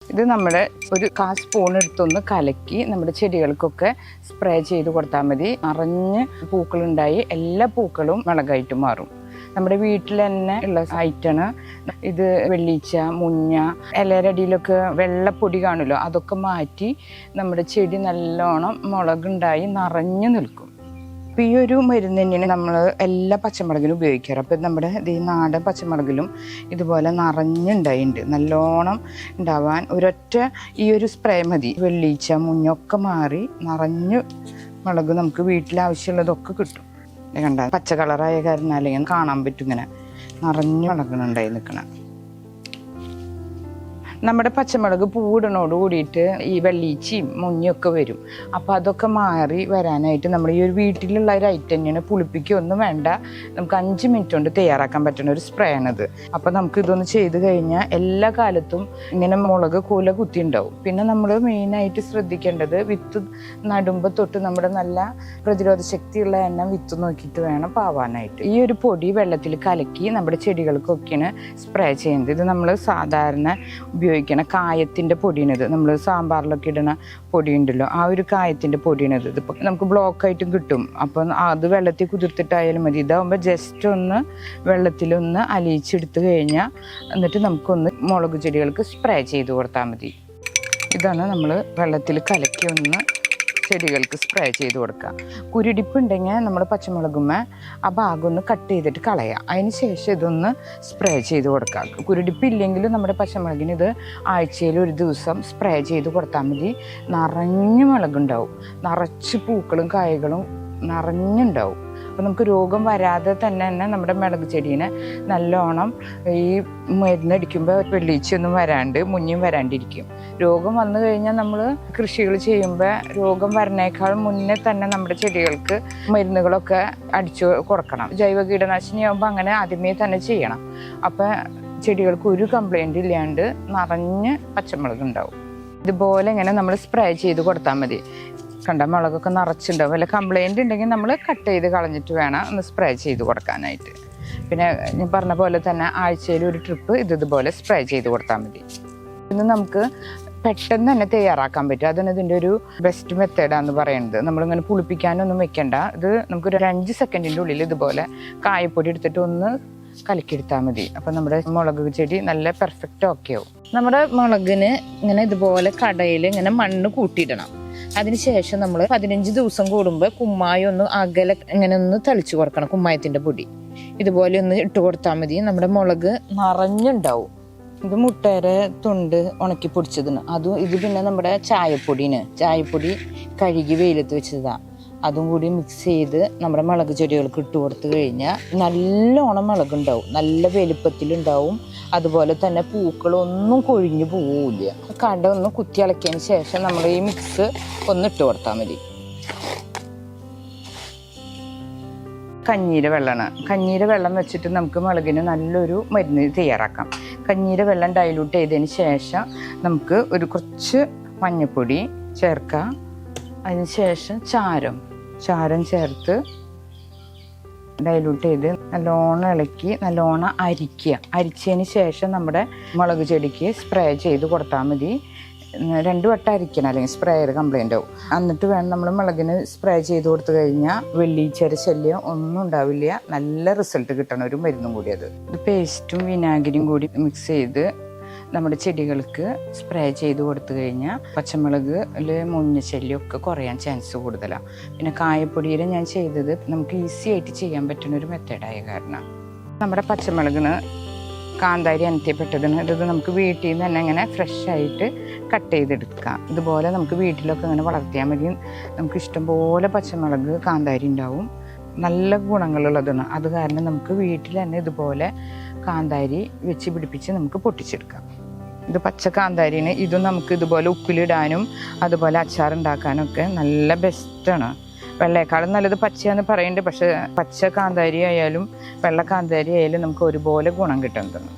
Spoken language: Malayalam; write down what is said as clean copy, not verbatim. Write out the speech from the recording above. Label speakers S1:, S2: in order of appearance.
S1: ഇത് നമ്മുടെ ഒരു 1/4 സ്പൂൺ എടുത്തൊന്ന് കലക്കി നമ്മുടെ ചെടികൾക്കൊക്കെ സ്പ്രേ ചെയ്ത് കൊടുത്താൽ മതി. നിറഞ്ഞ് പൂക്കളുണ്ടായി എല്ലാ പൂക്കളും മുളകായിട്ട് മാറും. നമ്മുടെ വീട്ടിൽ തന്നെ ഉള്ള ഐറ്റാണ് ഇത്. വെള്ളീച്ച, മുഞ്ഞ, ഇലയുടെ അടിയിലൊക്കെ വെള്ളപ്പൊടി കാണുമല്ലോ, അതൊക്കെ മാറ്റി നമ്മുടെ ചെടി നല്ലോണം മുളകുണ്ടായി നിറഞ്ഞു നിൽക്കും. അപ്പോൾ ഈ ഒരു മരുന്ന് തന്നെയാണ് നമ്മൾ എല്ലാ പച്ചമുളകിലും ഉപയോഗിക്കാറ്. അപ്പോൾ നമ്മുടെ ഈ നാടൻ പച്ചമുളകിലും ഇതുപോലെ നിറഞ്ഞുണ്ടായിട്ടുണ്ട്. നല്ലോണം ഉണ്ടാവാൻ ഒരൊറ്റ ഈ ഒരു സ്പ്രേ മതി. വെള്ളീച്ച, മുഞ്ഞൊക്കെ മാറി നിറഞ്ഞു മുളക് നമുക്ക് വീട്ടിൽ ആവശ്യമുള്ളതൊക്കെ കിട്ടും. കണ്ട പച്ച കളറായ കാരണം അല്ലെങ്കിൽ കാണാൻ പറ്റും, ഇങ്ങനെ നിറഞ്ഞു മുളകുന്നുണ്ടായി നിൽക്കണം. നമ്മുടെ പച്ചമുളക് പൂവിടണോട് കൂടിയിട്ട് ഈ വെള്ളീച്ചയും മുഞ്ഞൊക്കെ വരും. അപ്പോൾ അതൊക്കെ മാറി വരാനായിട്ട് നമ്മൾ ഈ ഒരു വീട്ടിലുള്ള ഒരു ഐറ്റം തന്നെയാണ്. പുളിപ്പിക്കൊന്നും വേണ്ട, നമുക്ക് 5 മിനിറ്റ് കൊണ്ട് തയ്യാറാക്കാൻ പറ്റുന്ന ഒരു സ്പ്രേ ആണിത്. അപ്പോൾ നമുക്ക് ഇതൊന്ന് ചെയ്ത് കഴിഞ്ഞാൽ എല്ലാ കാലത്തും ഇങ്ങനെ മുളക് കൂല കുത്തി ഉണ്ടാവും. പിന്നെ നമ്മൾ മെയിനായിട്ട് ശ്രദ്ധിക്കേണ്ടത് വിത്ത് നടുമ്പോൾ തൊട്ട് നമ്മുടെ നല്ല പ്രതിരോധ ശക്തിയുള്ള എണ്ണ വിത്ത് നോക്കിയിട്ട് വേണം പാവാനായിട്ട്. ഈ ഒരു പൊടി വെള്ളത്തിൽ കലക്കി നമ്മുടെ ചെടികൾക്കൊക്കെയാണ് സ്പ്രേ ചെയ്യുന്നത്. ഇത് നമ്മൾ സാധാരണ ഉപയോഗിക്കണ കായത്തിൻ്റെ പൊടിയാണിത്. നമ്മൾ സാമ്പാറിലൊക്കെ ഇടുന്ന പൊടിയുണ്ടല്ലോ, ആ ഒരു കായത്തിൻ്റെ പൊടിയാണിത്. ഇതിപ്പോൾ നമുക്ക് ബ്ലോക്കായിട്ടും കിട്ടും. അപ്പം അത് വെള്ളത്തിൽ കുതിർത്തിട്ടായാലും മതി. ഇതാകുമ്പോൾ ജസ്റ്റ് ഒന്ന് വെള്ളത്തിലൊന്ന് അലിയിച്ചെടുത്ത് കഴിഞ്ഞാൽ എന്നിട്ട് നമുക്കൊന്ന് മുളക് ചെടികൾക്ക് സ്പ്രേ ചെയ്ത് കൊടുത്താൽ മതി. ഇതാണ് നമ്മൾ വെള്ളത്തിൽ കലക്കി ഒന്ന് ചെടികൾക്ക് സ്പ്രേ ചെയ്ത് കൊടുക്കുക. കുരുടിപ്പുണ്ടെങ്കിൽ നമ്മൾ പച്ചമുളകുമ്മ ആ ഭാഗം ഒന്ന് കട്ട് ചെയ്തിട്ട് കളയുക. അതിന് ശേഷം ഇതൊന്ന് സ്പ്രേ ചെയ്ത് കൊടുക്കുക. കുരുടിപ്പില്ലെങ്കിൽ നമ്മുടെ പച്ചമുളകിന് ഇത് ആഴ്ചയിൽ ഒരു ദിവസം സ്പ്രേ ചെയ്ത് കൊടുത്താൽ മതി. നിറഞ്ഞ് മുളകുണ്ടാവും, നിറച്ച് പൂക്കളും കായകളും നിറഞ്ഞുണ്ടാവും. അപ്പോൾ നമുക്ക് രോഗം വരാതെ തന്നെ നമ്മുടെ മുളക് ചെടീനെ നല്ലോണം ഈ മരുന്നടിക്കുമ്പോൾ വെള്ളീച്ചയൊന്നും വരാണ്ട് മുഞ്ഞും വരാണ്ടിരിക്കും. രോഗം വന്നു കഴിഞ്ഞാൽ നമ്മൾ കൃഷികൾ ചെയ്യുമ്പോൾ രോഗം വരണേക്കാൾ മുന്നേ തന്നെ നമ്മുടെ ചെടികൾക്ക് മരുന്നുകളൊക്കെ അടിച്ചു കൊടുക്കണം. ജൈവ കീടനാശിനി ആകുമ്പോൾ അങ്ങനെ ആദ്യമേ തന്നെ ചെയ്യണം. അപ്പോൾ ചെടികൾക്ക് ഒരു കംപ്ലൈൻറ്റ് ഇല്ലാണ്ട് നിറഞ്ഞ് പച്ചമുളക് ഉണ്ടാവും. ഇതുപോലെ ഇങ്ങനെ നമ്മൾ സ്പ്രേ ചെയ്ത് കൊടുത്താൽ മതി. കണ്ട മുളകൊക്കെ നിറച്ചുണ്ടാവും. വല്ല കംപ്ലൈൻറ്റ് ഉണ്ടെങ്കിൽ നമ്മൾ കട്ട് ചെയ്ത് കളഞ്ഞിട്ട് വേണം ഒന്ന് സ്പ്രേ ചെയ്ത് കൊടുക്കാനായിട്ട്. പിന്നെ ഞാൻ പറഞ്ഞ പോലെ തന്നെ ആഴ്ചയിൽ ഒരു ട്രിപ്പ് ഇതുപോലെ സ്പ്രേ ചെയ്ത് കൊടുത്താൽ മതി. ഇന്ന് നമുക്ക് പെട്ടെന്ന് തന്നെ തയ്യാറാക്കാൻ പറ്റും. അതാണ് ഇതിൻ്റെ ഒരു ബെസ്റ്റ് മെത്തേഡാന്ന് പറയുന്നത്. നമ്മളിങ്ങനെ പുളിപ്പിക്കാനൊന്നും വെക്കണ്ട. ഇത് നമുക്കൊരു 5 സെക്കൻഡിൻ്റെ ഉള്ളിൽ ഇതുപോലെ കായപ്പൊടി എടുത്തിട്ട് ഒന്ന് കലക്കിയെടുത്താൽ മതി. അപ്പം നമ്മുടെ മുളക് ചെടി നല്ല പെർഫെക്റ്റ് ഓക്കെ ആവും. നമ്മുടെ മുളകിന് ഇങ്ങനെ ഇതുപോലെ കടയിൽ ഇങ്ങനെ മണ്ണ് കൂട്ടിയിടണം. അതിനുശേഷം നമ്മൾ 15 ദിവസം കൂടുമ്പോൾ കുമ്മായം ഒന്ന് അകലെ ഇങ്ങനെ ഒന്ന് തളിച്ചു കൊടുക്കണം. കുമ്മായത്തിൻ്റെ പൊടി ഇതുപോലെ ഒന്ന് ഇട്ട് കൊടുത്താൽ മതി. നമ്മുടെ മുളക് നിറഞ്ഞുണ്ടാവും. ഇത് മുട്ടയുടെ തൊണ്ട് ഉണക്കി പൊടിച്ചതിന് ഇത് പിന്നെ നമ്മുടെ ചായപ്പൊടി കഴുകി വെയിലത്ത് വെച്ചതാണ്. അതും കൂടി മിക്സ് ചെയ്ത് നമ്മുടെ മുളക് ചെടികൾക്ക് ഇട്ട് കൊടുത്തു കഴിഞ്ഞാൽ നല്ലോണം മുളകുണ്ടാവും, നല്ല വലുപ്പത്തിലുണ്ടാവും. അതുപോലെ തന്നെ പൂക്കളൊന്നും കൊഴിഞ്ഞു പോവില്ല. കട ഒന്ന് കുത്തി ഇളക്കിയതിന് ശേഷം നമ്മൾ ഈ മിക്സ് ഒന്ന് ഇട്ട് കൊടുത്താൽ മതി. കഞ്ഞീര വെള്ളമാണ്. കഞ്ഞീര വെള്ളം വെച്ചിട്ട് നമുക്ക് മുളകിന് നല്ലൊരു മരുന്ന് തയ്യാറാക്കാം. കഞ്ഞീര വെള്ളം ഡൈലൂട്ട് ചെയ്തതിന് ശേഷം നമുക്ക് ഒരു കുറച്ച് മഞ്ഞൾപ്പൊടി ചേർക്കാം. അതിന് ശേഷം ചാരം ചേർത്ത് ഡൈലൂട്ട് ചെയ്ത് നല്ലോണം ഇളക്കി നല്ലോണം അരിച്ചതിന് ശേഷം നമ്മുടെ മുളക് ചെടിക്ക് സ്പ്രേ ചെയ്ത് കൊടുത്താൽ മതി. 2 വട്ടം അരിക്കണം, അല്ലെങ്കിൽ സ്പ്രേയർ കംപ്ലൈൻ്റ് ആവും. എന്നിട്ട് വേണം നമ്മൾ മുളകിന് സ്പ്രേ ചെയ്ത് കൊടുത്തു കഴിഞ്ഞാൽ വെള്ളീച്ചയുടെ ശല്യം ഒന്നും ഉണ്ടാവില്ല. നല്ല റിസൾട്ട് കിട്ടണ ഒരു മരുന്നും കൂടി അത്. പേസ്റ്റും വിനാഗിരിയും കൂടി മിക്സ് ചെയ്ത് നമ്മുടെ ചെടികൾക്ക് സ്പ്രേ ചെയ്ത് കൊടുത്തു കഴിഞ്ഞാൽ പച്ചമുളകിൽ മുഞ്ഞ ശല്യമൊക്കെ കുറയാൻ ചാൻസ് കൂടുതലാണ്. പിന്നെ കായപ്പൊടിയിൽ ഞാൻ ചെയ്തത് നമുക്ക് ഈസി ആയിട്ട് ചെയ്യാൻ പറ്റുന്ന ഒരു മെത്തേഡായ കാരണം നമ്മുടെ പച്ചമുളകിന് കാന്താരി അനത്തിപ്പെട്ടതിന് ഇത് നമുക്ക് വീട്ടിൽ നിന്ന് തന്നെ ഇങ്ങനെ ഫ്രഷായിട്ട് കട്ട് ചെയ്തെടുക്കാം. ഇതുപോലെ നമുക്ക് വീട്ടിലൊക്കെ ഇങ്ങനെ വളർത്തിയാൽ മതി. നമുക്ക് ഇഷ്ടംപോലെ പച്ചമുളക് കാന്താരി ഉണ്ടാവും. നല്ല ഗുണങ്ങളുള്ളതാണ്. അത് കാരണം നമുക്ക് വീട്ടിൽ തന്നെ ഇതുപോലെ കാന്താരി വെച്ച് പിടിപ്പിച്ച് നമുക്ക് പൊട്ടിച്ചെടുക്കാം. ഇത് പച്ച കാന്താരിന് ഇതും നമുക്ക് ഇതുപോലെ ഉപ്പിലിടാനും അതുപോലെ അച്ചാറുണ്ടാക്കാനും ഒക്കെ നല്ല ബെസ്റ്റാണ്. വെള്ളയേക്കാളും നല്ലത് പച്ചയാന്ന് പറയുന്നുണ്ട്. പക്ഷെ പച്ച കാന്താരി ആയാലും വെള്ള കാന്താരി ആയാലും നമുക്ക് ഒരുപോലെ ഗുണം കിട്ടുന്നതാണ്.